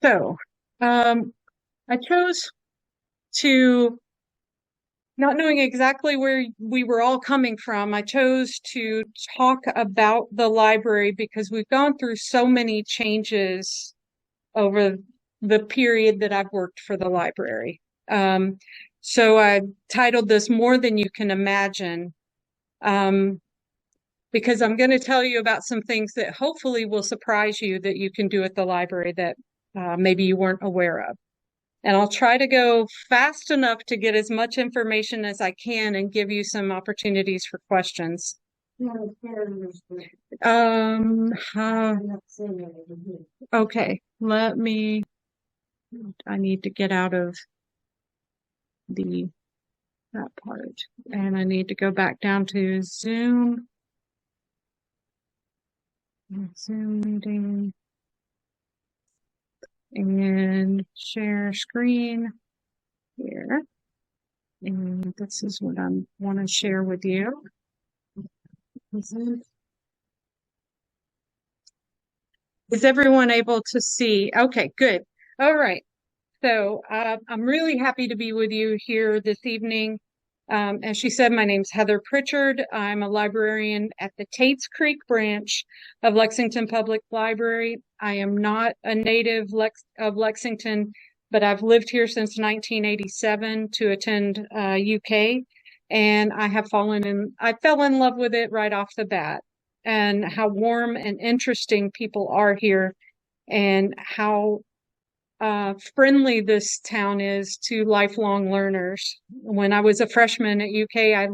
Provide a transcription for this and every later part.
So, I chose to, not knowing exactly where we were all coming from, I chose to talk about the library because we've gone through so many changes over the period that I've worked for the library. Um, so I titled this More Than You Can Imagine, um, because I'm going to tell you about some things that hopefully will surprise you that you can do at the library that maybe you weren't aware of. And I'll try to go fast enough to get as much information as I can and give you some opportunities for questions. Um, uh, okay, I need to get out of the that part and I need to go back down to Zoom meeting and share screen here. And this is what I want to share with you. Is everyone able to see? Okay, good. All right. So I'm really happy to be with you here this evening. As she said, my name's Heather Pritchard. I'm a librarian at the Tates Creek branch of Lexington Public Library. I am not a native of Lexington, but I've lived here since 1987 to attend UK, and I fell in love with it right off the bat, and how warm and interesting people are here, and how friendly this town is to lifelong learners. When I was a freshman at UK, I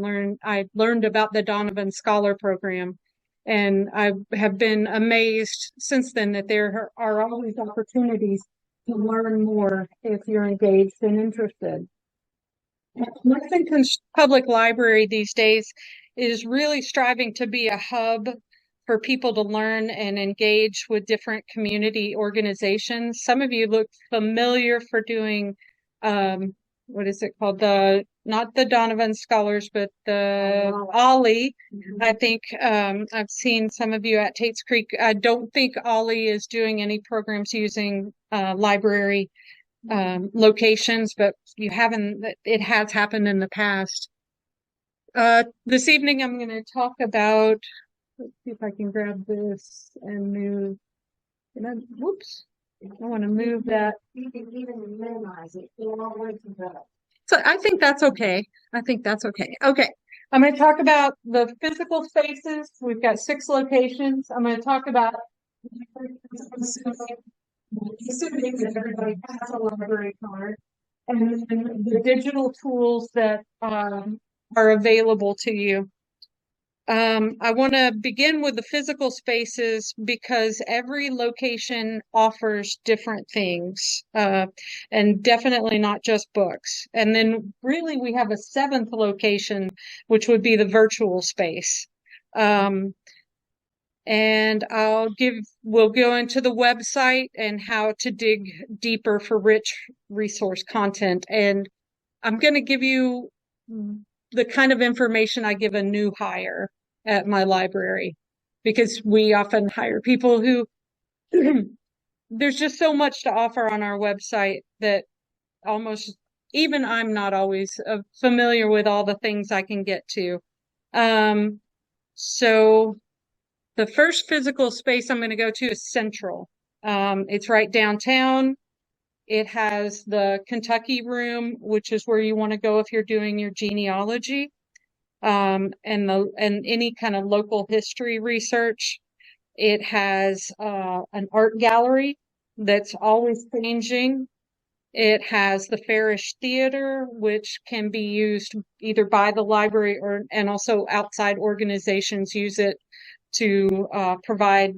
learned about the Donovan Scholar Program, and I have been amazed since then that there are always opportunities to learn more if you're engaged and interested. Lexington's public library these days is really striving to be a hub for people to learn and engage with different community organizations. Some of you look familiar for doing, what is it called? Not the Donovan Scholars, but the Ollie. I think I've seen some of you at Tates Creek. I don't think Ollie is doing any programs using library locations, but it has happened in the past. This evening I'm going to talk about, let's see if I can grab this and move. Whoops. I want to move that. You can even minimize it. So I think that's okay. I think that's okay. Okay. I'm going to talk about the physical spaces. We've got 6 locations. I'm going to talk about assuming that everybody has a library card, and then the digital tools that are available to you. I want to begin with the physical spaces because every location offers different things, and definitely not just books. And then really we have a 7th location, which would be the virtual space. And we'll go into the website and how to dig deeper for rich resource content. And I'm going to give you the kind of information I give a new hire at my library, because we often hire people who there's just so much to offer on our website that almost even I'm not always familiar with all the things I can get to. So the first physical space I'm going to go to is Central. It's right downtown. It has the Kentucky room, which is where you want to go if you're doing your genealogy, and any kind of local history research. It has an art gallery that's always changing. It has the Farish Theater, which can be used either by the library and also outside organizations use it to provide,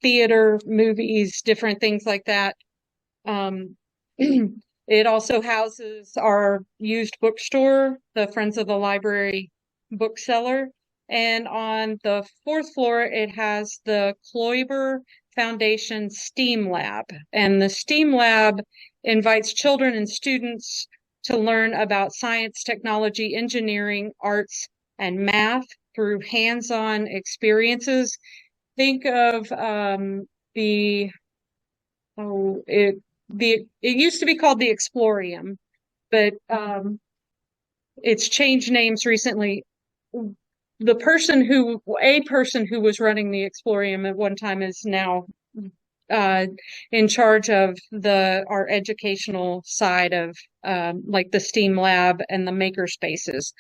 theater, movies, different things like that. It also houses our used bookstore, the Friends of the Library bookseller. And on the 4th floor, it has the Kloiber Foundation STEAM Lab. And the STEAM Lab invites children and students to learn about science, technology, engineering, arts, and math through hands-on experiences. Think of the oh, it used to be called the Explorium, but it's changed names recently. A person who was running the Explorium at one time is now uh, in charge of our educational side of like the STEAM lab and the maker spaces.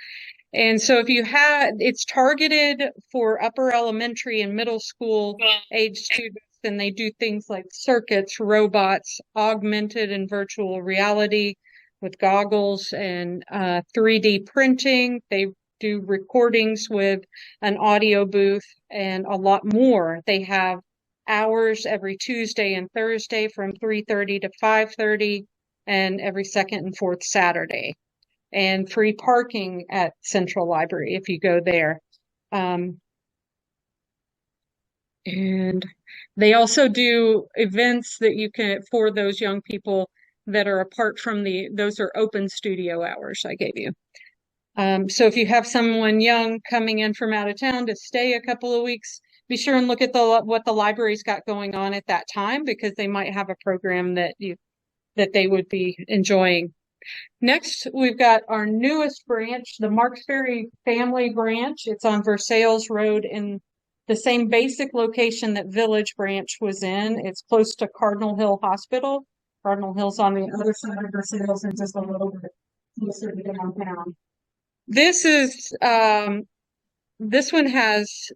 And so it's targeted for upper elementary and middle school age students, and they do things like circuits, robots, augmented and virtual reality with goggles and 3D printing. They do recordings with an audio booth and a lot more. They have hours every Tuesday and Thursday from 3:30 to 5:30 and every second and fourth Saturday, and free parking at Central Library if you go there. And they also do events that you can for those young people that are apart from those are open studio hours I gave you. So if you have someone young coming in from out of town to stay a couple of weeks, be sure and look at what the library's got going on at that time, because they might have a program that they would be enjoying. Next, we've got our newest branch, the Marksbury Family Branch. It's on Versailles Road in the same basic location that Village Branch was in. It's close to Cardinal Hill Hospital. Cardinal Hill's on the other side of Versailles and just a little bit closer to downtown. This one has,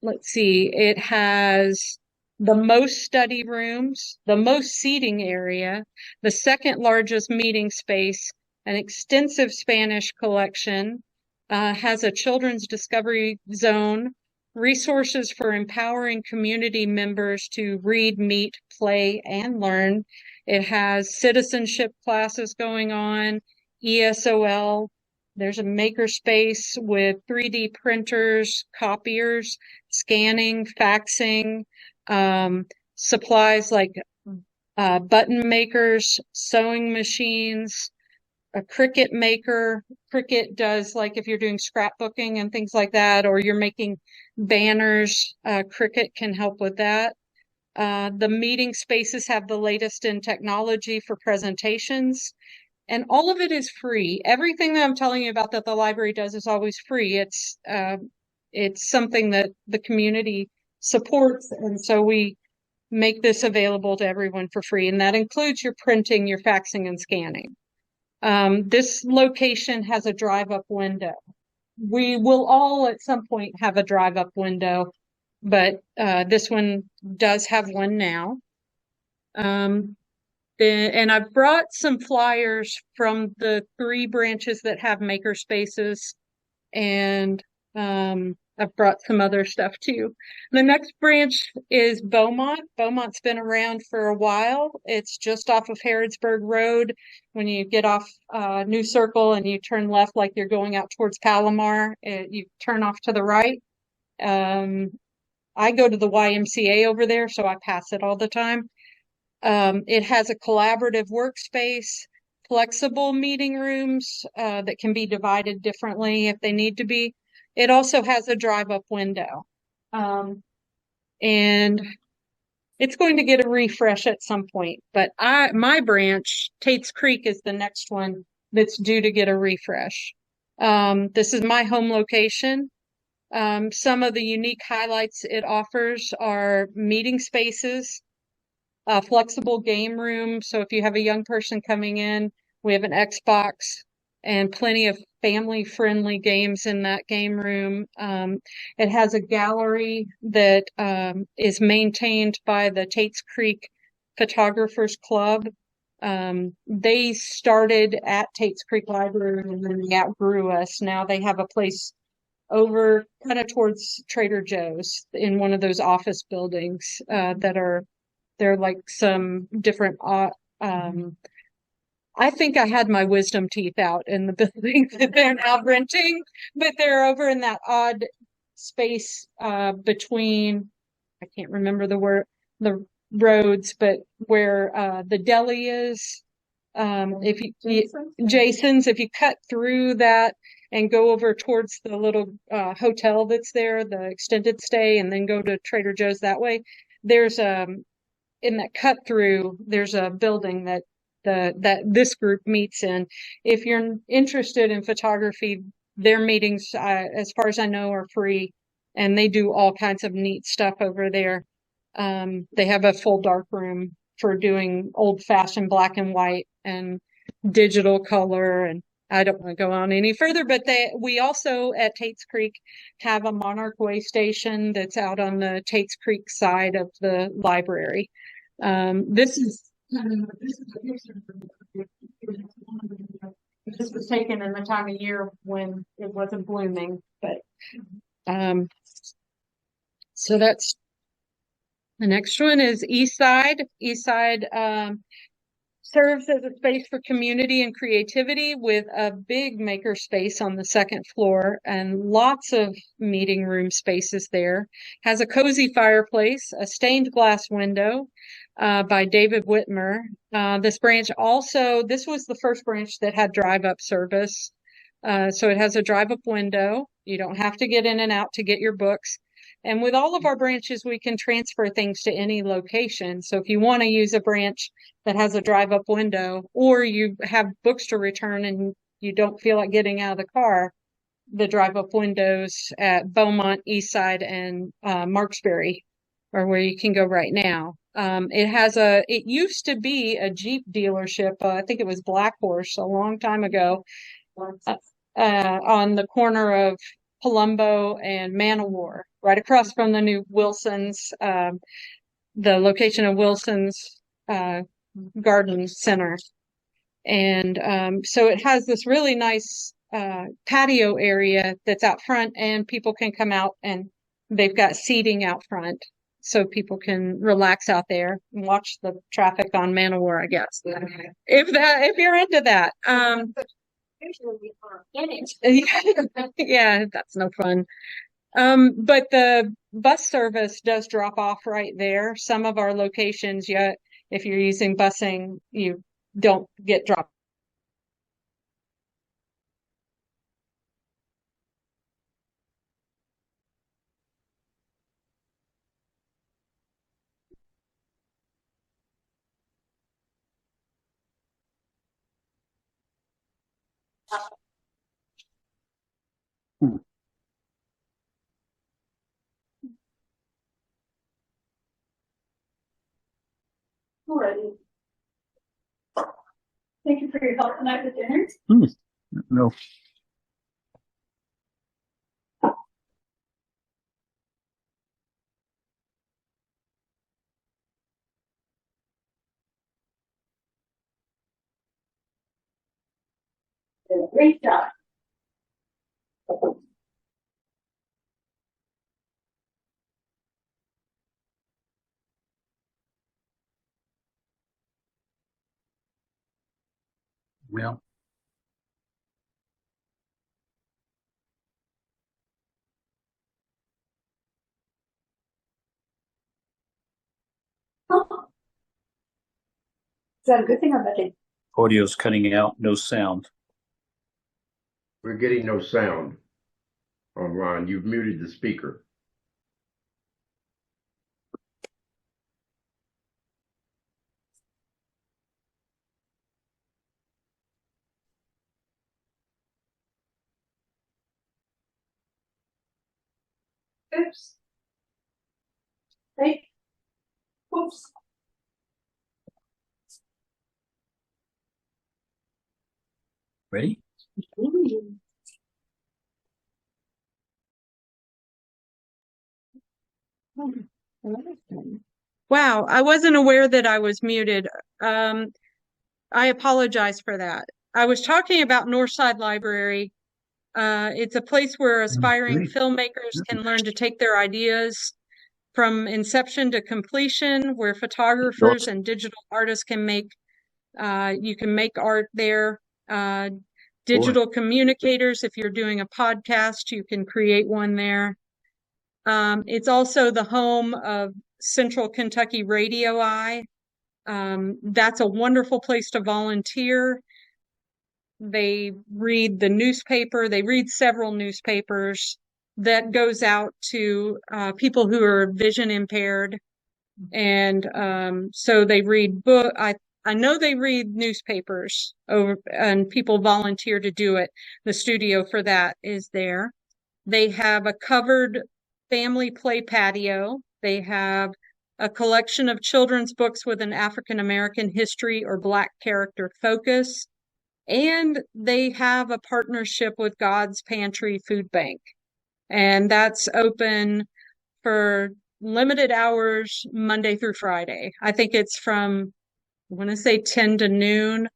let's see, it has the most study rooms, the most seating area, the second largest meeting space, an extensive Spanish collection, has a children's discovery zone, resources for empowering community members to read, meet, play, and learn. It has citizenship classes going on, ESOL. There's a maker space with 3D printers, copiers, scanning, faxing, supplies like button makers, sewing machines, a Cricut maker. Cricut does, like, if you're doing scrapbooking and things like that, or you're making banners, Cricut can help with that. The meeting spaces have the latest in technology for presentations, and all of it is free. Everything that I'm telling you about that the library does is always free. It's something that the community supports, and so we make this available to everyone for free, and that includes your printing, your faxing, and scanning. This location has a drive-up window. We will all at some point have a drive-up window, but this one does have one now. And I've brought some flyers from the 3 branches that have maker spaces, and I've brought some other stuff too. The next branch is Beaumont. Beaumont's been around for a while. It's just off of Harrodsburg Road. When you get off New Circle and you turn left like you're going out towards Palomar, you turn off to the right. I go to the YMCA over there, so I pass it all the time. It has a collaborative workspace, flexible meeting rooms that can be divided differently if they need to be. It also has a drive-up window. And it's going to get a refresh at some point, but my branch, Tate's Creek, is the next one that's due to get a refresh. This is my home location. Some of the unique highlights it offers are meeting spaces, a flexible game room. So if you have a young person coming in, we have an Xbox and plenty of family-friendly games in that game room. It has a gallery that is maintained by the Tate's Creek Photographers Club. They started at Tate's Creek Library and then they outgrew us. Now they have a place over kind of towards Trader Joe's in one of those office buildings they're like some different I think I had my wisdom teeth out in the building that they're now renting, but they're over in that odd space between, I can't remember the roads, but where the deli is. Jason's, if you cut through that and go over towards the little hotel that's there, the extended stay, and then go to Trader Joe's that way, there's in that cut through, there's a building that this group meets in. If you're interested in photography, their meetings, as far as I know, are free, and they do all kinds of neat stuff over there. They have a full dark room for doing old-fashioned black and white and digital color, and I don't want to go on any further, but we also at Tates Creek have a Monarch Way station that's out on the Tates Creek side of the library. This was taken in the time of year when it wasn't blooming, but so that's the next one is East Side. East Side serves as a space for community and creativity with a big maker space on the second floor and lots of meeting room spaces there. Has a cozy fireplace, a stained glass window by David Whitmer. This was the first branch that had drive-up service. So it has a drive-up window. You don't have to get in and out to get your books. And with all of our branches, we can transfer things to any location. So if you want to use a branch that has a drive-up window, or you have books to return and you don't feel like getting out of the car, the drive-up windows at Beaumont, Eastside, and Marksbury are where you can go right now. It used to be a Jeep dealership. I think it was Black Horse a long time ago, on the corner of Palumbo and Man-O-War, right across from the new Wilson's, the location of Wilson's Garden Center. And so it has this really nice patio area that's out front, and people can come out and they've got seating out front so people can relax out there and watch the traffic on Man-O-War, I guess. If you're into that. Yeah, that's no fun. But the bus service does drop off right there. Some of our locations, if you're using busing, you don't get dropped. Alrighty. Thank you for your help tonight with dinner. No. Great job. Well, Is that a good thing or bad thing? audio's cutting out, no sound. We're getting no sound on Ron. You've muted the speaker. Oops. Hey. Oops. Ready? Wow, I wasn't aware that I was muted. I apologize for that. I was talking about Northside Library. It's a place where aspiring filmmakers can learn to take their ideas from inception to completion, where photographers and digital artists can you can make art there. Digital communicators, if you're doing a podcast, you can create one there. It's also the home of Central Kentucky Radio Eye. That's a wonderful place to volunteer. They read the newspaper. They read several newspapers that goes out to people who are vision impaired. And so they read book. I know they read newspapers over, and people volunteer to do it. The studio for that is there. They have a covered family play patio. They have a collection of children's books with an African American history or Black character focus. And they have a partnership with God's Pantry Food Bank. And that's open for limited hours Monday through Friday. I think it's from, I want to say 10 to noon.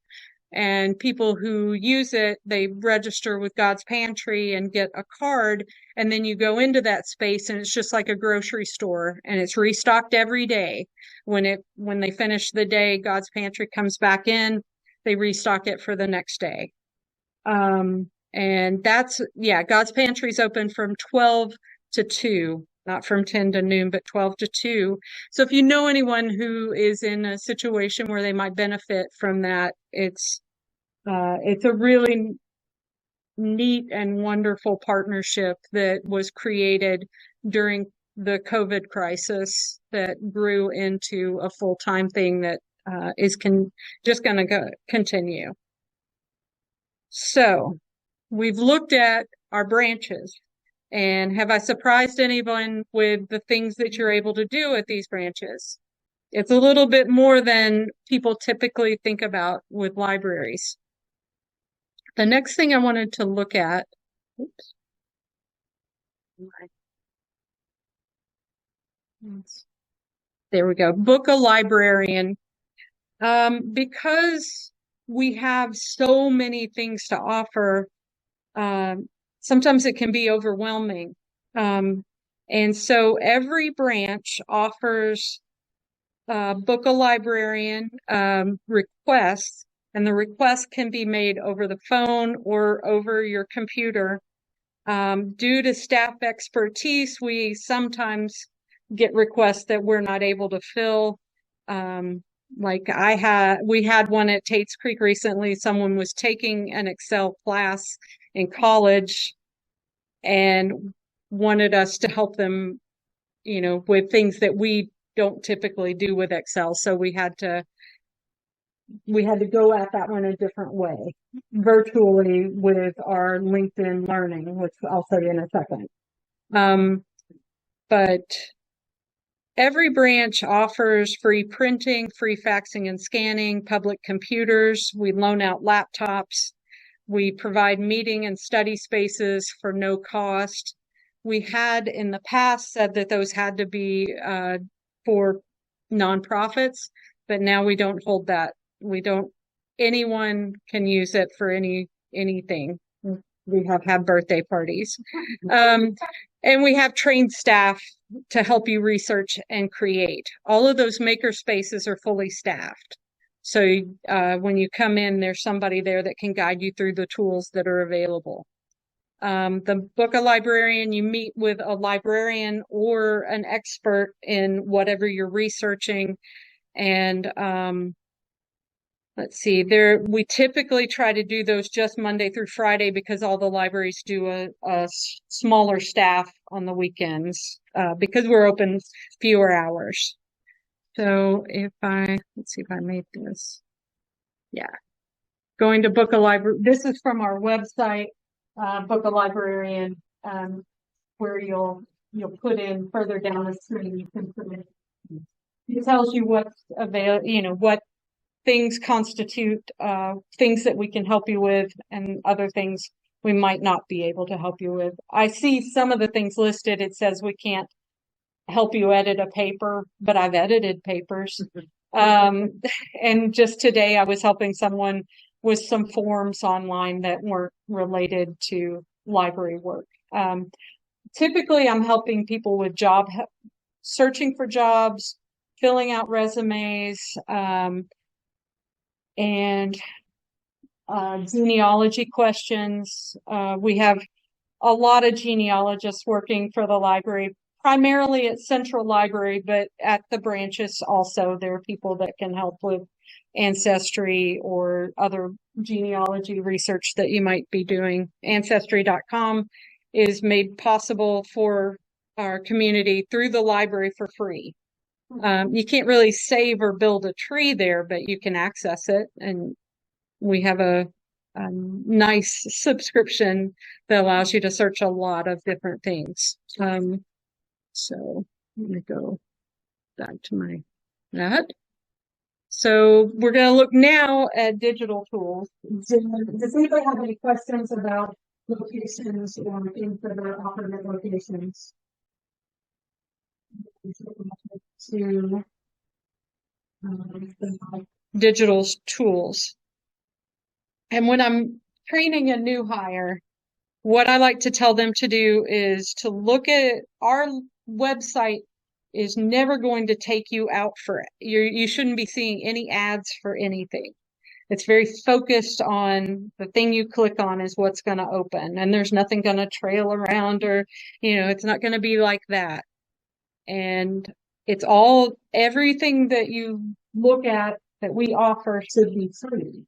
And people who use it, they register with God's Pantry and get a card. And then you go into that space and it's just like a grocery store, and it's restocked every day. When they finish the day, God's Pantry comes back in, they restock it for the next day. And God's Pantry is open from 12 to 2, not from 10 to noon, but 12 to 2. So if you know anyone who is in a situation where they might benefit from that, it's a really neat and wonderful partnership that was created during the COVID crisis that grew into a full-time thing that is just going to continue. So we've looked at our branches, and have I surprised anyone with the things that you're able to do at these branches? It's a little bit more than people typically think about with libraries. The next thing I wanted to look at, oops. There we go. Book a librarian. Because we have so many things to offer, sometimes it can be overwhelming. And so every branch offers book a librarian requests, and the request can be made over the phone or over your computer. Due to staff expertise, we sometimes get requests that we're not able to fill. Like we had one at Tate's Creek recently. Someone was taking an Excel class in college and wanted us to help them, with things that we don't typically do with Excel. So we had to go at that one a different way, virtually with our LinkedIn Learning, which I'll say in a second. But every branch offers free printing, free faxing and scanning, public computers. We loan out laptops. We provide meeting and study spaces for no cost. We had in the past said that those had to be for nonprofits, but now we don't hold that. Anyone can use it for anything. We have had birthday parties. And we have trained staff to help you research and create. All of those maker spaces are fully staffed. So when you come in, there's somebody there that can guide you through the tools that are available. The book a librarian, you meet with a librarian or an expert in whatever you're researching. And let's see, we typically try to do those just Monday through Friday because all the libraries do a smaller staff on the weekends because we're open fewer hours. So let's see if I made this. Yeah. Going to book a library. This is from our website, Book a Librarian, where you'll put in further down the screen, you can put in. It tells you what's available, what things constitute things that we can help you with, and other things we might not be able to help you with. I see some of the things listed. It says we can't help you edit a paper, but I've edited papers. And just today I was helping someone with some forms online that weren't related to library work. Typically I'm helping people with searching for jobs, filling out resumes, and genealogy questions. We have a lot of genealogists working for the library, primarily at Central Library, but at the branches also. There are people that can help with ancestry or other genealogy research that you might be doing. Ancestry.com is made possible for our community through the library for free. You can't really save or build a tree there, but you can access it. And we have a nice subscription that allows you to search a lot of different things. So let me go back to that. So we're going to look now at digital tools. Does anybody have any questions about locations or things that are offered at locations? To digital tools. And when I'm training a new hire, what I like to tell them to do is to look at our website is never going to take you out for it. You shouldn't be seeing any ads for anything. It's very focused on the thing you click on is what's going to open, and there's nothing going to trail around or, it's not going to be like that. And it's all, everything that you look at that we offer should be free.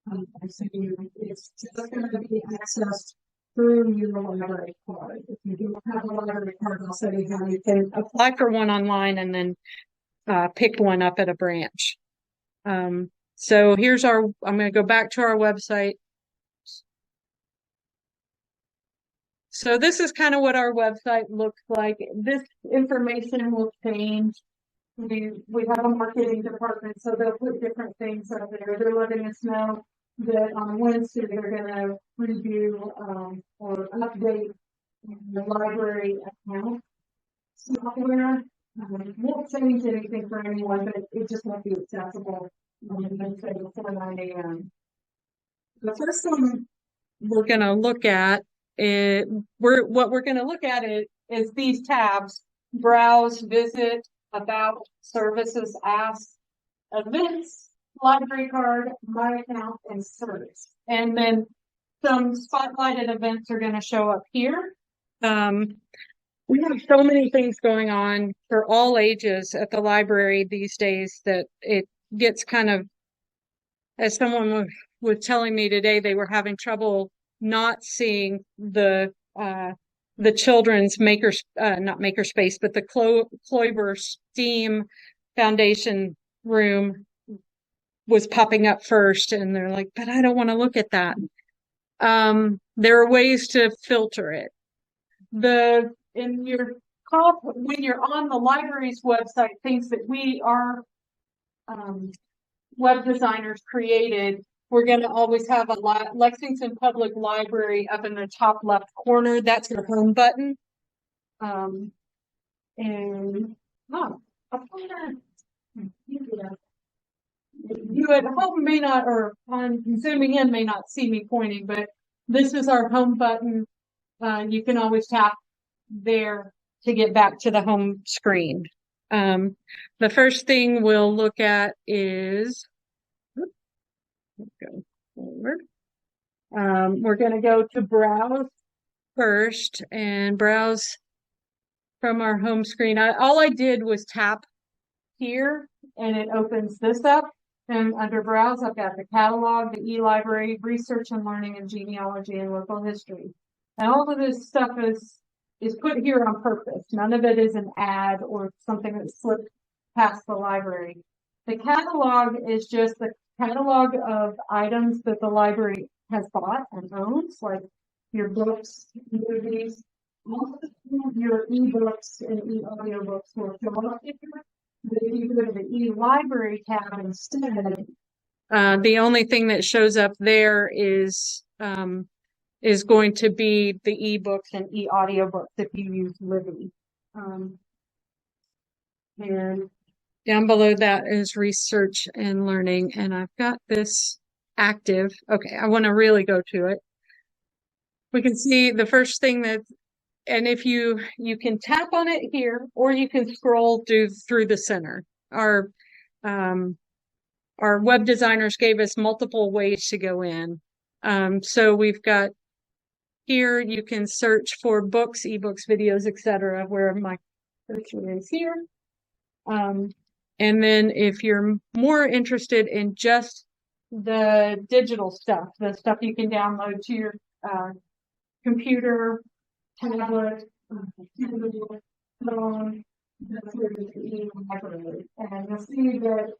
So it's just going to be accessed through your library card. If you don't have a library card, I'll show you how you can apply for one online and then pick one up at a branch. So here's I'm going to go back to our website. So this is kind of what our website looks like. This information will change. We have a marketing department, so they'll put different things up there. They're letting us know that on Wednesday they're going to review or update the library account software. Won't change anything for anyone, but it just won't be accessible on Wednesday before 9 a.m. The first one we're going to look at is these tabs: browse, visit, about, services, ask, events, library card, my account, and service. And then some spotlighted events are going to show up here. We have so many things going on for all ages at the library these days that it gets kind of, as someone was telling me today, they were having trouble not seeing the children's not makerspace, but the Kloiber STEAM Foundation room was popping up first, and they're like, but I don't want to look at that. There are ways to filter it. When you're on the library's website, things that we are web designers created, we're going to always have a Lexington Public Library up in the top left corner. That's your home button. You at home may not, or on zooming in may not see me pointing, but this is our home button. You can always tap there to get back to the home screen. The first thing we'll look at is, go forward. We're going to go to browse first and browse from our home screen. All I did was tap here and it opens this up. And under browse, I've got the catalog, the e-library, research and learning, and genealogy and local history. And all of this stuff is put here on purpose. None of it is an ad or something that slipped past the library. The catalog is just the catalog of items that the library has bought and owns, like your books, movies, all of your ebooks and e-audiobooks will show up here. But if you go to the e-library tab instead, the only thing that shows up there is going to be the ebooks and e-audiobooks if you use Libby. And down below that is research and learning, and I've got this active. Okay, I want to really go to it. We can see the first thing and if you can tap on it here, or you can scroll through the center. Our web designers gave us multiple ways to go in. So we've got here, you can search for books, ebooks, videos, etc., where my search is here. And then if you're more interested in just the digital stuff, the stuff you can download to your computer, tablet, phone, That's where the e-library. And you'll see that,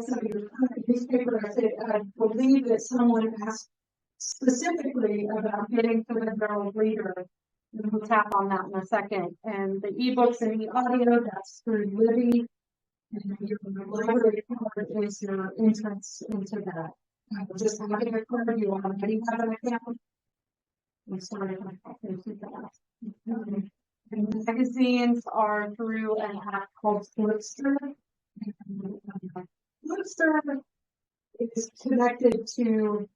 some of your current newspaper, I believe that someone asked specifically about getting to the Herald Leader. And we'll tap on that in a second. And the ebooks and the audio, that's through Libby. And your library card is your entrance into that. Just having a card, you already have an account. We started into that. And the magazines are through an app called Flipster. Flipster is connected to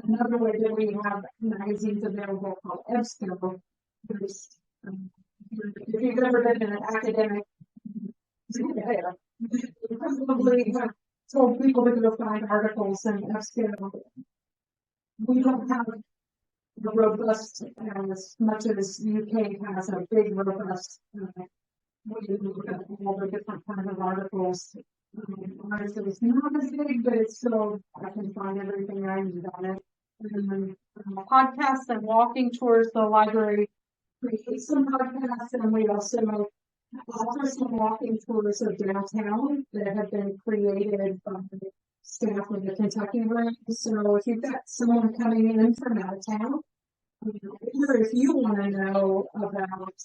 another way that we have magazines available called EBSCO. There's, if you've ever been in an academic, you probably have told people to go find articles in EBSCO. We don't have the robust, as much as UK has a big robust, we look at all the different kinds of articles. Ours is not as big, but it's still, I can find everything I need on it. And then podcasts and walking tours, the library creates some podcasts, and we also offer some walking tours of downtown that have been created by staff of the Kentucky Room. So if you've got someone coming in from out of town, or if you want to know about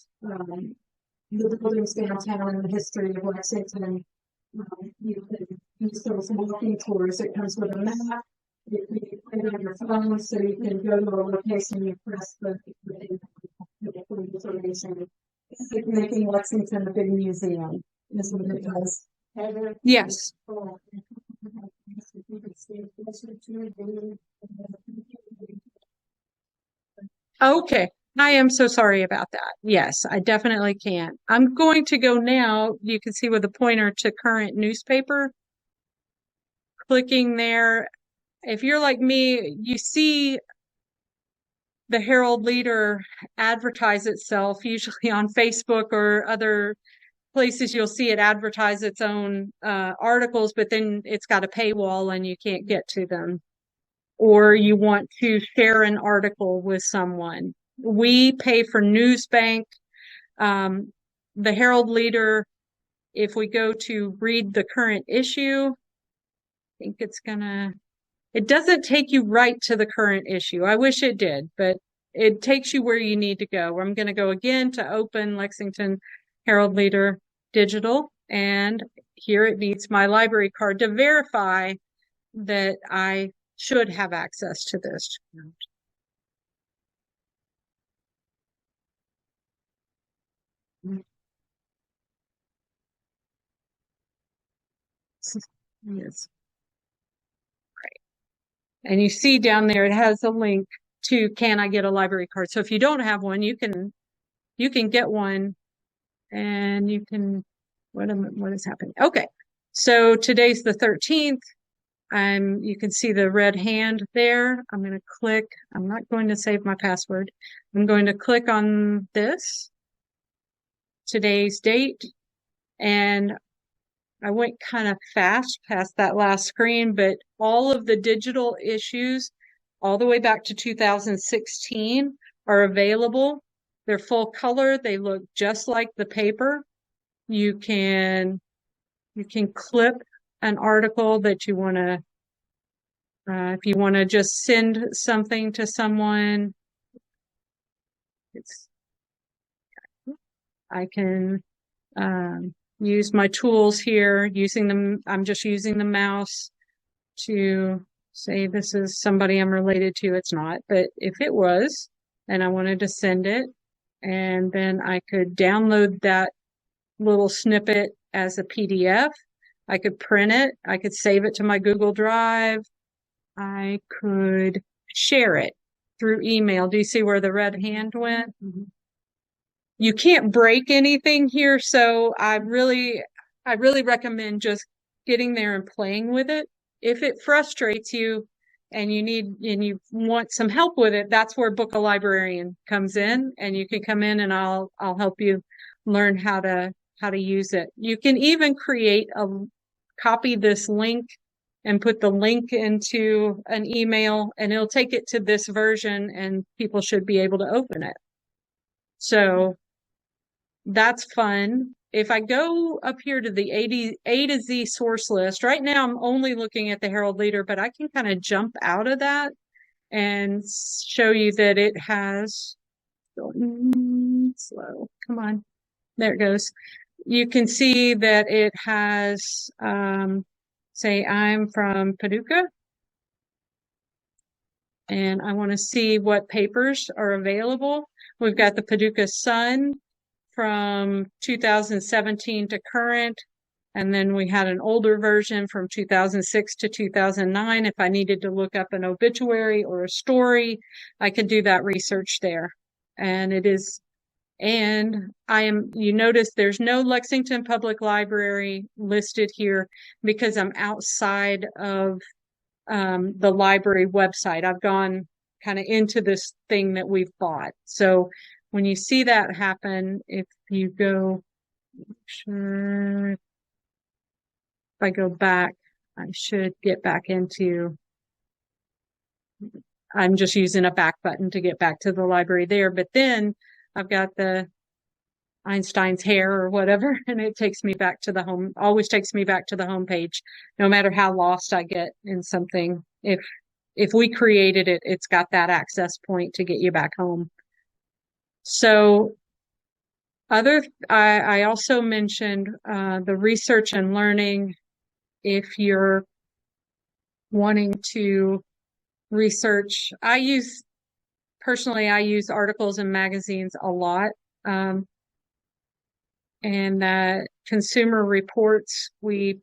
the buildings downtown and the history of Lexington, you can use those walking tours. It comes with a map. You can put it on your phone, so you can go to a location, you press the information. It's like making Lexington a big museum, is what it does. Yes. Okay. I am so sorry about that. Yes, I definitely can. I'm going to go now. You can see with the pointer to current newspaper. Clicking there. If you're like me, you see the Herald Leader advertise itself, usually on Facebook or other places. You'll see it advertise its own articles, but then it's got a paywall and you can't get to them. Or you want to share an article with someone. We pay for Newsbank. The Herald Leader, if we go to read the current issue, I think it doesn't take you right to the current issue. I wish it did, but it takes you where you need to go. I'm going to go again to open Lexington Herald Leader Digital, and here it needs my library card to verify that I should have access to this. Yes. Right. And you see down there, it has a link to can I get a library card? So if you don't have one, you can get one, and you can, what is happening? Okay. So today's the 13th. You can see the red hand there. I'm going to click. I'm not going to save my password. I'm going to click on this, today's date, and I went kind of fast past that last screen, but all of the digital issues all the way back to 2016 are available. They're full color. They look just like the paper. You can clip an article that you want to, if you want to just send something to someone, I can use my tools here, I'm just using the mouse to say this is somebody I'm related to. It's not, but if it was, and I wanted to send it, and then I could download that little snippet as a PDF. I could print it. I could save it to my Google Drive. I could share it through email. Do you see where the red hand went? Mm-hmm. You can't break anything here, so I really recommend just getting there and playing with it. If it frustrates you and you want some help with it, that's where Book a Librarian comes in, and you can come in and I'll help you learn how to use it. You can even copy this link and put the link into an email, and it'll take it to this version, and people should be able to open it. So that's fun. If I go up here to the A to Z source list, right now I'm only looking at the Herald Leader, but I can kind of jump out of that and show you that it has, slow, come on, there it goes. You can see that it has, say I'm from Paducah, and I want to see what papers are available. We've got the Paducah Sun from 2017 to current, and then we had an older version from 2006 to 2009. If I needed to look up an obituary or a story, I could do that research there. And it is, and you notice there's no Lexington Public Library listed here because I'm outside of the library website. I've gone kind of into this thing that we've bought. So when you see that happen, if you go, sure, if I go back, I should get back into, I'm just using a back button to get back to the library there. But then I've got the Einstein's hair or whatever, and it takes me back to the home, always takes me back to the home page, no matter how lost I get in something. If we created it, it's got that access point to get you back home. So I also mentioned the research and learning. If you're wanting to research, personally, I use articles and magazines a lot. And Consumer Reports, we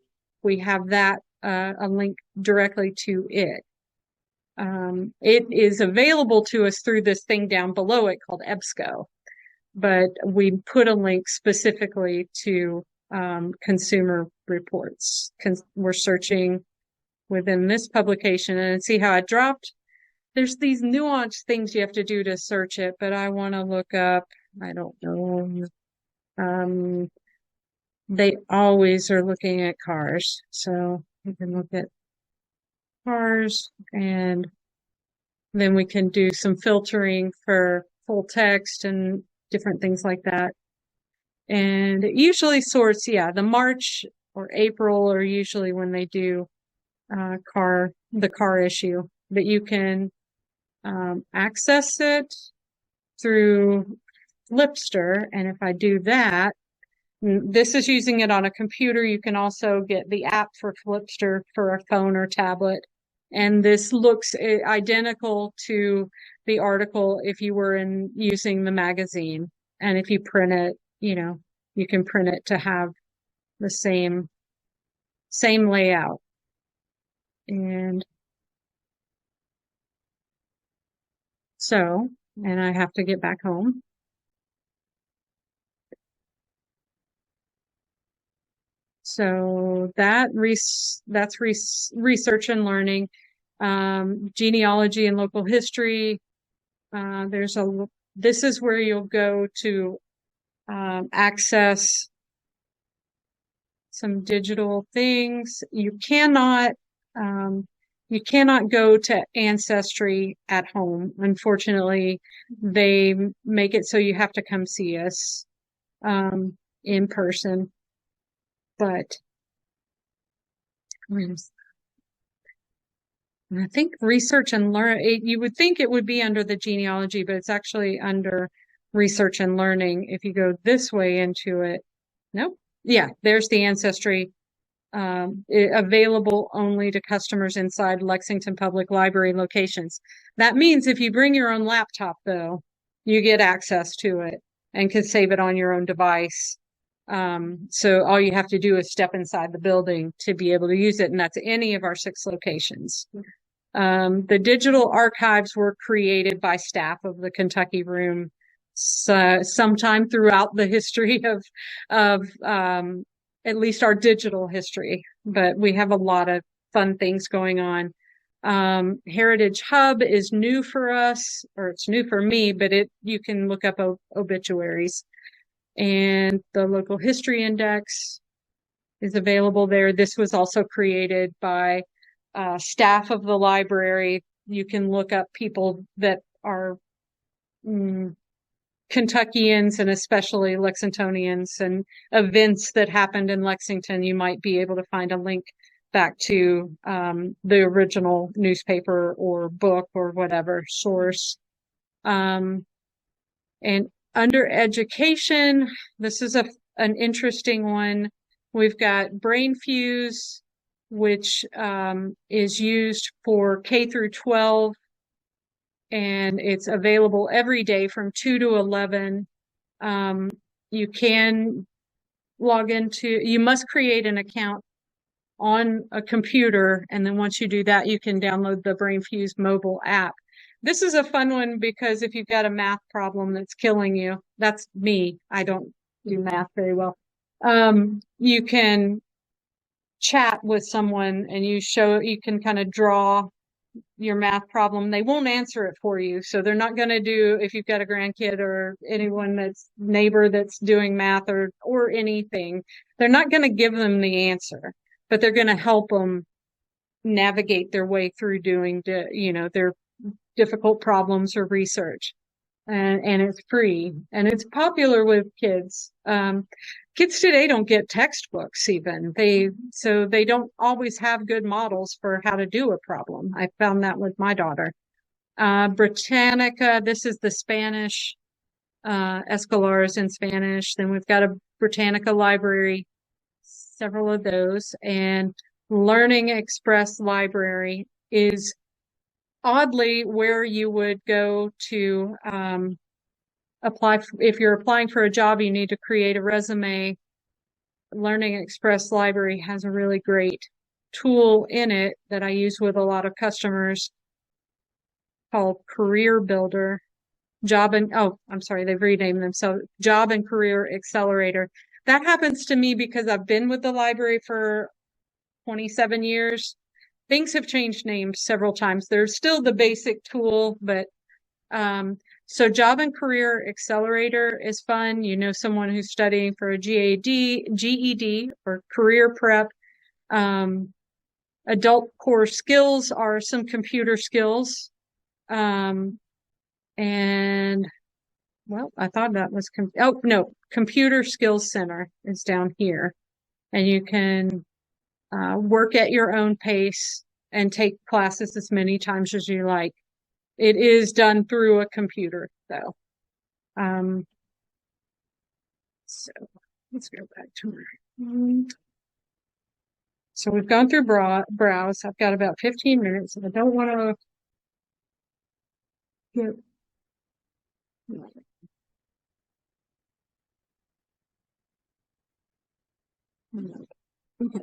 have that a link directly to it. It is available to us through this thing down below it called EBSCO, but we put a link specifically to Consumer Reports. We're searching within this publication and see how it dropped. There's these nuanced things you have to do to search it, but I want to look up, I don't know, they always are looking at cars. So we can look at cars, and then we can do some filtering for full text and different things like that. And it usually sorts, the March or April are usually when they do the car issue, but you can access it through Flipster. And if I do that, this is using it on a computer. You can also get the app for Flipster for a phone or tablet. And this looks identical to the article if you were using the magazine. And if you print it, you can print it to have the same layout. And so, and I have to get back home. So that's research and learning, genealogy and local history. This is where you'll go to access some digital things. You cannot go to Ancestry at home. Unfortunately, they make it so you have to come see us in person. But I think research and learn, you would think it would be under the genealogy, but it's actually under research and learning. If you go this way into it, nope. Yeah, there's the Ancestry, available only to customers inside Lexington Public Library locations. That means if you bring your own laptop, though, you get access to it and can save it on your own device. So all you have to do is step inside the building to be able to use it, and that's any of our 6 locations. The digital archives were created by staff of the Kentucky Room sometime throughout the history of at least our digital history, but we have a lot of fun things going on. Heritage Hub is new for us, or it's new for me, but you can look up obituaries. And the Local History Index is available there. This was also created by staff of the library. You can look up people that are Kentuckians and especially Lexingtonians and events that happened in Lexington, you might be able to find a link back to the original newspaper or book or whatever source. And under education, this is an interesting one. We've got BrainFuse, which is used for K through 12, and it's available every day from 2 to 11. You can log into, you must create an account on a computer, and then once you do that, you can download the BrainFuse mobile app. This is a fun one because if you've got a math problem that's killing you, that's me. I don't do math very well. You can chat with someone and you can kind of draw your math problem. They won't answer it for you. So they're not going to do, if you've got a grandkid or anyone that's neighbor that's doing math or anything, they're not going to give them the answer, but they're going to help them navigate their way through doing, their difficult problems or research. And it's free and it's popular with kids. Kids today don't get textbooks even. So they don't always have good models for how to do a problem. I found that with my daughter. Britannica, this is the Spanish, Escalars in Spanish. Then we've got a Britannica library, several of those, and Learning Express library is oddly where you would go to apply. If you're applying for a job, you need to create a resume. Learning Express library has a really great tool in it that I use with a lot of customers called Career Builder. They've renamed themselves Job and Career Accelerator. That happens to me because I've been with the library for 27 years. Things have changed names several times. There's still the basic tool, but so Job and Career Accelerator is fun. You know, someone who's studying for a GED or career prep. Adult core skills are some computer skills. And well, I thought that was, Computer Skills Center is down here. And you can work at your own pace and take classes as many times as you like. It is done through a computer, though. So let's go back to where. So we've gone through browse. I've got about 15 minutes, and I don't want to get. Okay.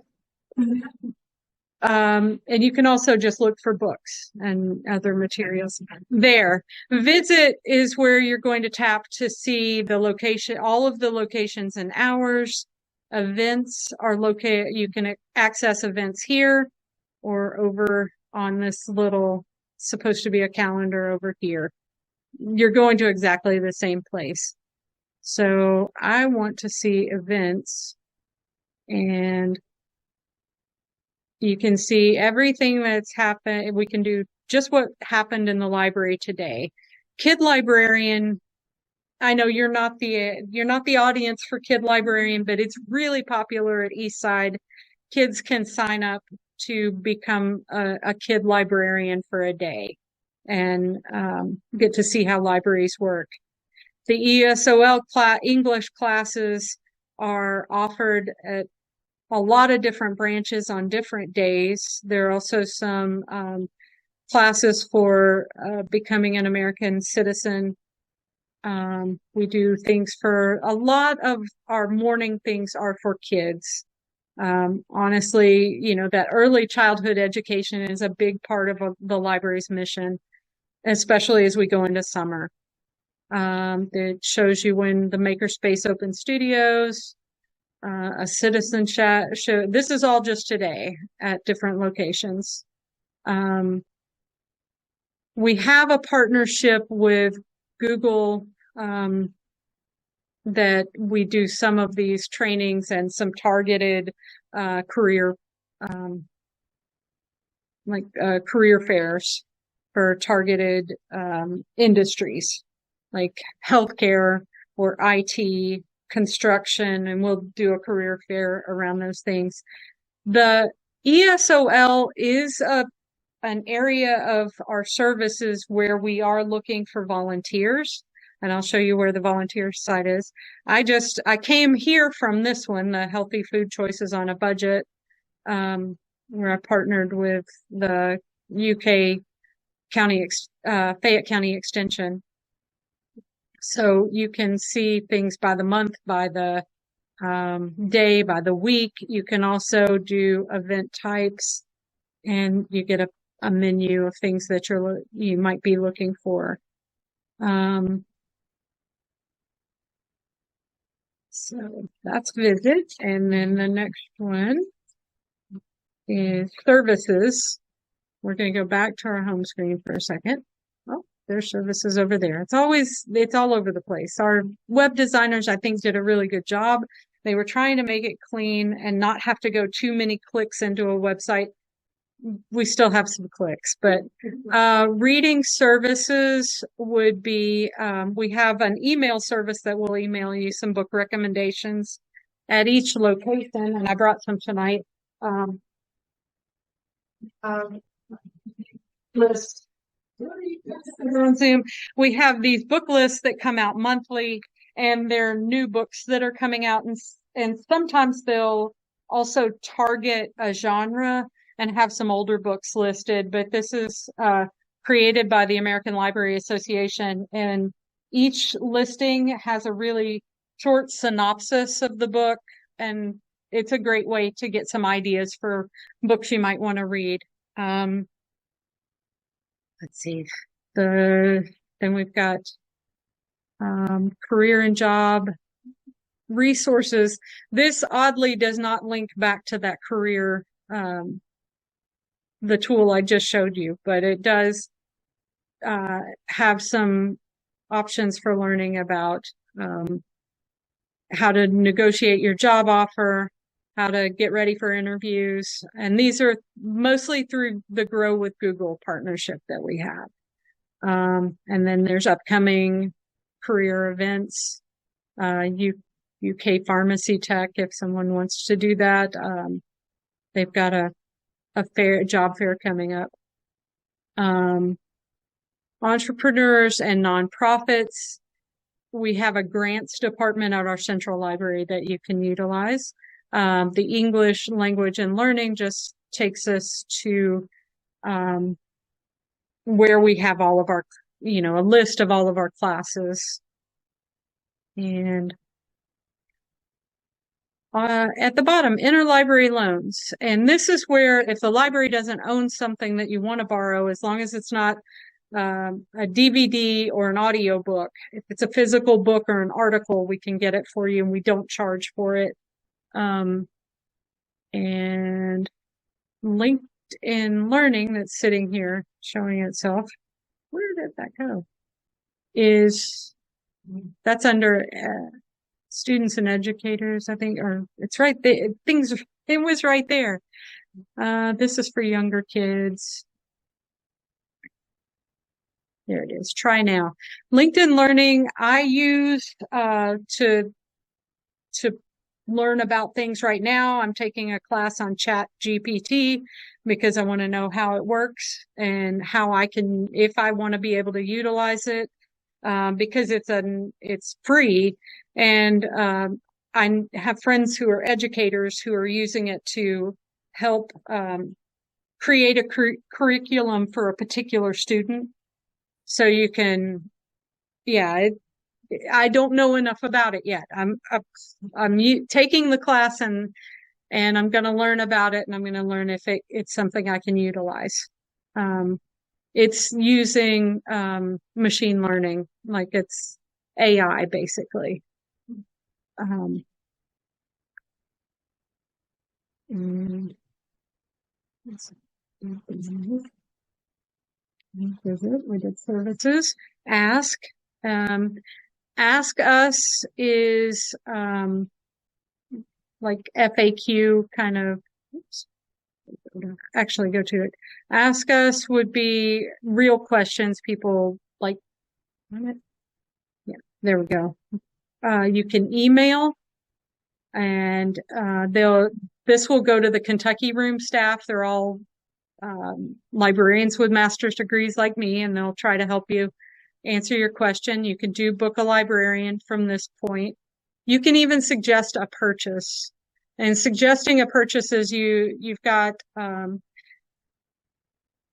And you can also just look for books and other materials there. Visit is where you're going to tap to see the location, all of the locations and hours. Events are located, you can access events here or over on this little, supposed to be a calendar over here. You're going to exactly the same place. So I want to see events, and you can see everything that's happened. We can do just what happened in the library today. Kid Librarian, I know you're not the audience for Kid Librarian, but it's really popular at Eastside. Kids can sign up to become a Kid Librarian for a day and get to see how libraries work. The ESOL English classes are offered at a lot of different branches on different days. There are also some classes for becoming an American citizen. We do things for a lot of our morning things are for kids. Honestly, that early childhood education is a big part of the library's mission, especially as we go into summer. It shows you when the Makerspace Open Studios, a citizen chat show. This is all just today at different locations. We have a partnership with Google that we do some of these trainings and some targeted career career fairs for targeted industries. like healthcare or IT, construction, and we'll do a career fair around those things. The ESOL is an area of our services where we are looking for volunteers. And I'll show you where the volunteer side is. I came here from this one, the Healthy Food Choices on a Budget, where I partnered with the UK Fayette County Extension. So you can see things by the month, by the day, by the week. You can also do event types, and you get a menu of things that you might be looking for. So that's visit, and then the next one is services. We're going to go back to our home screen for a second. Oh, there's services over there. It's all over the place. Our web designers, I think, did a really good job. They were trying to make it clean and not have to go too many clicks into a website. We still have some clicks, but reading services would be, we have an email service that will email you some book recommendations at each location, and I brought some tonight. List on Zoom. We have these book lists that come out monthly, and there are new books that are coming out, and sometimes they'll also target a genre and have some older books listed. But this is created by the American Library Association, and each listing has a really short synopsis of the book, and it's a great way to get some ideas for books you might want to read. Let's see. Then we've got career and job resources. This oddly does not link back to that career, the tool I just showed you, but it does have some options for learning about how to negotiate your job offer, how to get ready for interviews. And these are mostly through the Grow with Google partnership that we have. And then there's upcoming career events, UK Pharmacy Tech, if someone wants to do that. They've got a job fair coming up. Entrepreneurs and nonprofits. We have a grants department at our central library that you can utilize. The English language and learning just takes us to where we have all of our, a list of all of our classes. And at the bottom, interlibrary loans. And this is where if the library doesn't own something that you want to borrow, as long as it's not a DVD or an audio book, if it's a physical book or an article, we can get it for you and we don't charge for it. And LinkedIn Learning that's sitting here showing itself. Where did that go? That's under students and educators, I think, or it's right there. It was right there. This is for younger kids. There it is. Try now. LinkedIn Learning I use to learn about things right now. I'm taking a class on Chat GPT because I want to know how it works and how I can, if I want to be able to utilize it, because it's free. And I have friends who are educators who are using it to help create a curriculum for a particular student. So you can, I don't know enough about it yet. I'm taking the class and I'm going to learn about it, and I'm going to learn if it's something I can utilize. It's using machine learning, like it's AI basically. We did services. Ask. Ask Us is like FAQ kind of. Oops, actually go to it. Ask Us would be real questions people like. There we go. You can email, and this will go to the Kentucky room staff. They're all librarians with master's degrees like me, and they'll try to help you answer your question. You can do book a librarian from this point. You can even suggest a purchase. And suggesting a purchase is you've got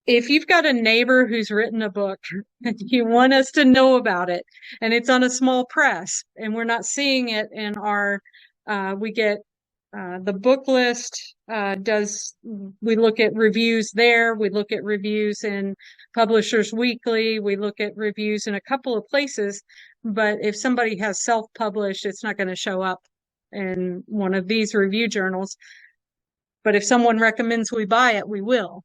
if you've got a neighbor who's written a book and you want us to know about it, and it's on a small press, and we're not seeing it in our, we get the book list we look at reviews there, we look at reviews in Publishers Weekly, we look at reviews in a couple of places, but if somebody has self-published, it's not going to show up in one of these review journals. But if someone recommends we buy it, we will.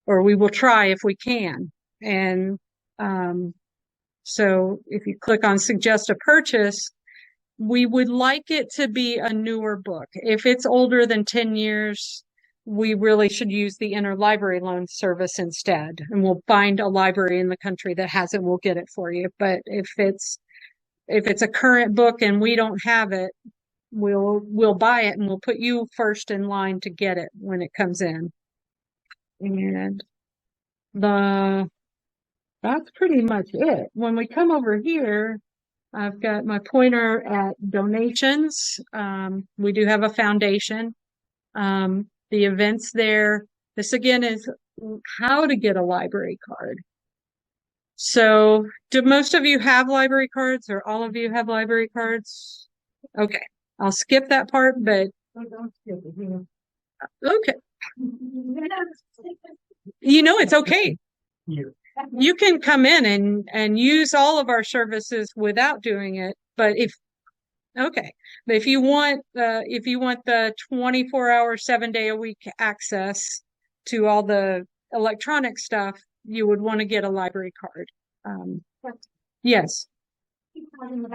Or we will try if we can. And so if you click on suggest a purchase, we would like it to be a newer book. If it's older than 10 years, we really should use the interlibrary loan service instead. And we'll find a library in the country that has it, we'll get it for you. But if it's a current book and we don't have it, we'll buy it, and we'll put you first in line to get it when it comes in. And that's pretty much it. When we come over here, I've got my pointer at donations. We do have a foundation. The events there. This again is how to get a library card. So do most of you have library cards, or all of you have library cards? Okay. I'll skip that part, but okay. It's okay. You can come in and use all of our services without doing it. But if you want the 24-hour, 7-day-a-week access to all the electronic stuff, you would want to get a library card. Yes. I don't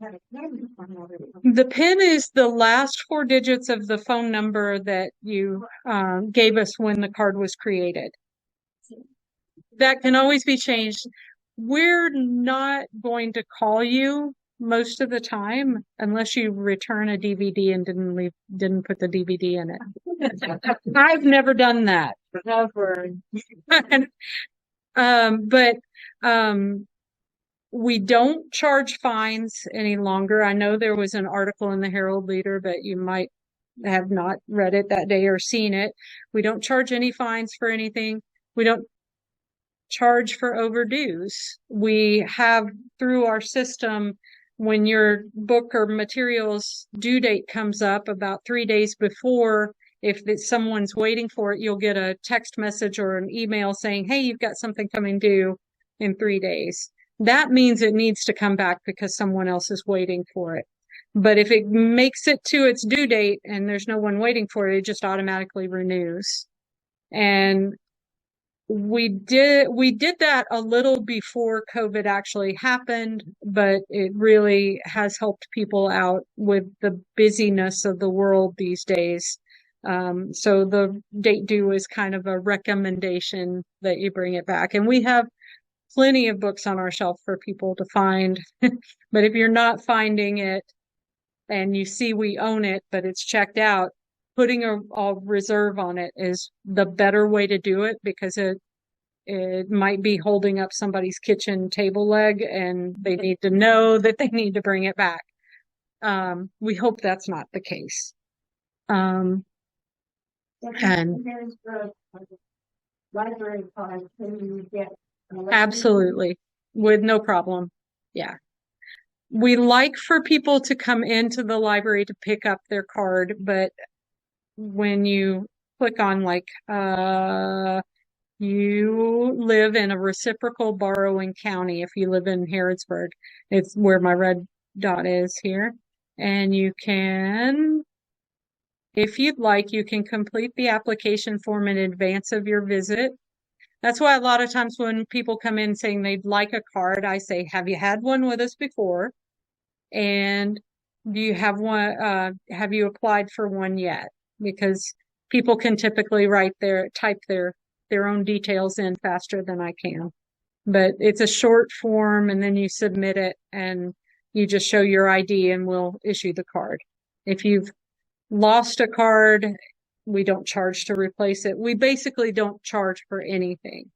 have a PIN. The PIN is the last 4 digits of the phone number that you gave us when the card was created. That can always be changed. We're not going to call you most of the time unless you return a DVD and didn't put the DVD in it. I've never done that. Never. But we don't charge fines any longer. I know there was an article in the Herald Leader, but you might have not read it that day or seen it. We don't charge any fines for anything. We don't charge for overdues. We have, through our system, when your book or materials due date comes up about 3 days before, if someone's waiting for it, you'll get a text message or an email saying, hey, you've got something coming due in 3 days. That means it needs to come back because someone else is waiting for it. But if it makes it to its due date and there's no one waiting for it, it just automatically renews. And we did that a little before COVID actually happened, but it really has helped people out with the busyness of the world these days. So the date due is kind of a recommendation that you bring it back. And we have plenty of books on our shelf for people to find. But if you're not finding it and you see we own it, but it's checked out, putting a reserve on it is the better way to do it, because it might be holding up somebody's kitchen table leg and they need to know that they need to bring it back. We hope that's not the case. And library card, can you get absolutely, with no problem. Yeah. We like for people to come into the library to pick up their card, but when you click on you live in a reciprocal borrowing county, if you live in Harrodsburg, it's where my red dot is here. And you can, if you'd like, you can complete the application form in advance of your visit. That's why a lot of times when people come in saying they'd like a card, I say, have you had one with us before? And do you have one, have you applied for one yet? Because people can typically type their own details in faster than I can. but it's a short form and then you submit it and you just show your ID and we'll issue the card. If you've lost a card, we don't charge to replace it. We basically don't charge for anything.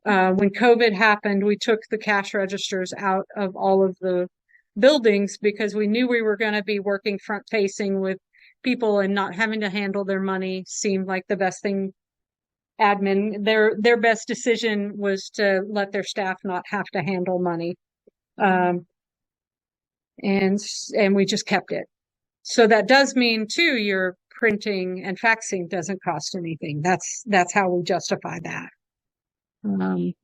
When COVID happened, we took the cash registers out of all of the buildings because we knew we were going to be working front facing with people, and not having to handle their money seemed like the best thing. Admin, their best decision was to let their staff not have to handle money. And we just kept it. So that does mean too, your printing and faxing doesn't cost anything. That's how we justify that. And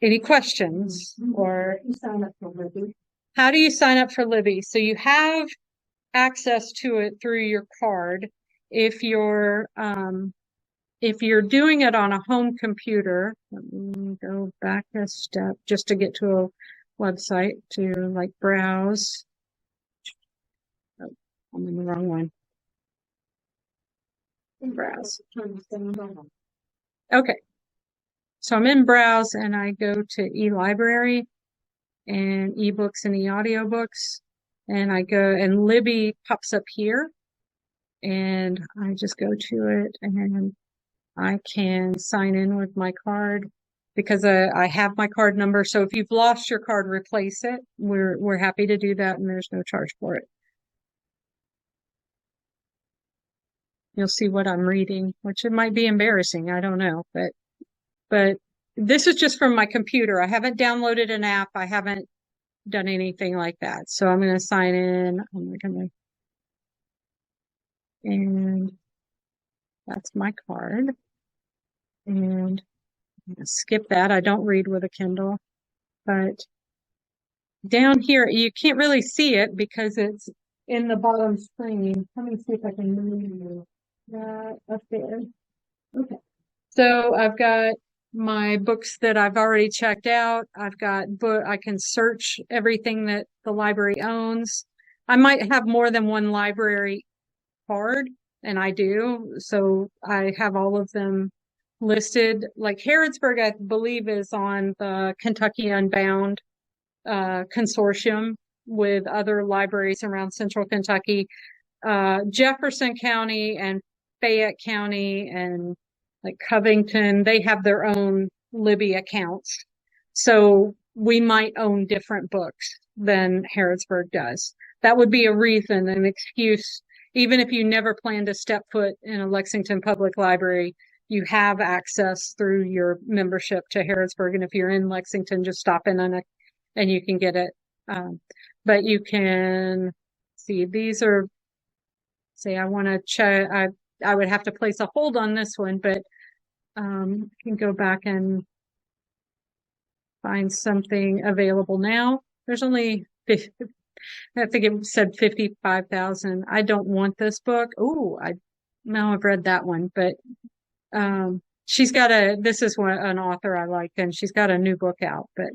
any questions or Sign up for Libby. how do you sign up for Libby? So you have access to it through your card. If you're doing it on a home computer, let me go back a step just to get to a website to like browse. Oh, I'm in the wrong one. Browse. Okay. So I'm in browse and I go to eLibrary and ebooks and eaudiobooks, and I go and Libby pops up here, and I just go to it and I can sign in with my card because I have my card number. So if you've lost your card, replace it. We're happy to do that, and there's no charge for it. You'll see what I'm reading, which it might be embarrassing. I don't know, but this is just from my computer. I haven't downloaded an app. I haven't done anything like that. So I'm going to sign in. And that's my card. And I'm gonna skip that. I don't read with a Kindle, but down here, you can't really see it because it's in the bottom screen. Let me see if I can move that up there. Okay. So I've got my books that I've already checked out. I've got I can search everything that the library owns. I might have more than one library card, and I do. So I have all of them listed. Like Harrodsburg, I believe, is on the Kentucky Unbound consortium with other libraries around central Kentucky. Jefferson County and Fayette County and like Covington, they have their own Libby accounts. So we might own different books than Harrodsburg does. That would be a reason, an excuse. Even if you never plan to step foot in a Lexington Public Library, you have access through your membership to Harrodsburg. And if you're in Lexington, just stop in and you can get it. But you can see, these are, say I want to check, I would have to place a hold on this one, but I can go back and find something available now. There's only 50, I think it said 55,000. I don't want this book. Oh, now I've read that one, but she's got this is an author I like, and she's got a new book out, but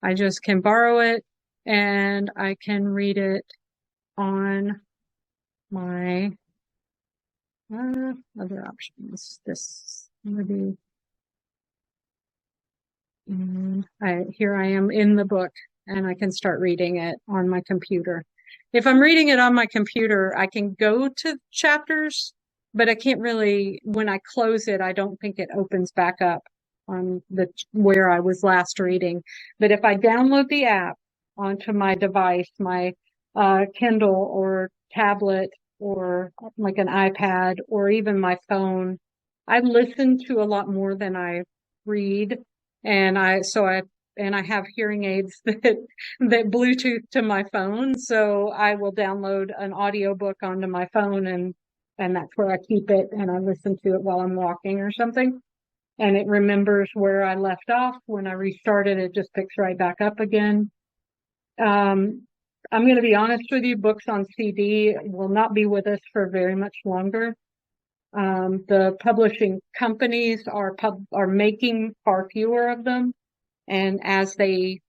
I just can borrow it and I can read it on my other options. This maybe, and here I am in the book, and I can start reading it on my computer. If I'm reading it on my computer, I can go to chapters, but I can't really, when I close it, I don't think it opens back up on where I was last reading. But if I download the app onto my device, my Kindle or tablet or like an iPad or even my phone, I listen to a lot more than I read. And I have hearing aids that Bluetooth to my phone. So I will download an audiobook onto my phone, and that's where I keep it, and I listen to it while I'm walking or something. And it remembers where I left off. When I restart it, it just picks right back up again. I'm going to be honest with you, books on CD will not be with us for very much longer. The publishing companies are making far fewer of them. And as they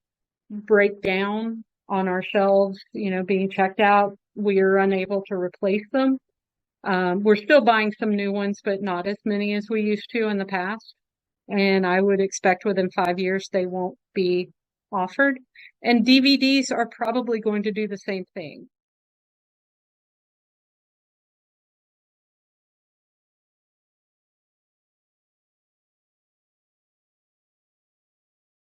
break down on our shelves, being checked out, we are unable to replace them. We're still buying some new ones, but not as many as we used to in the past. And I would expect within 5 years they won't be offered. And DVDs are probably going to do the same thing.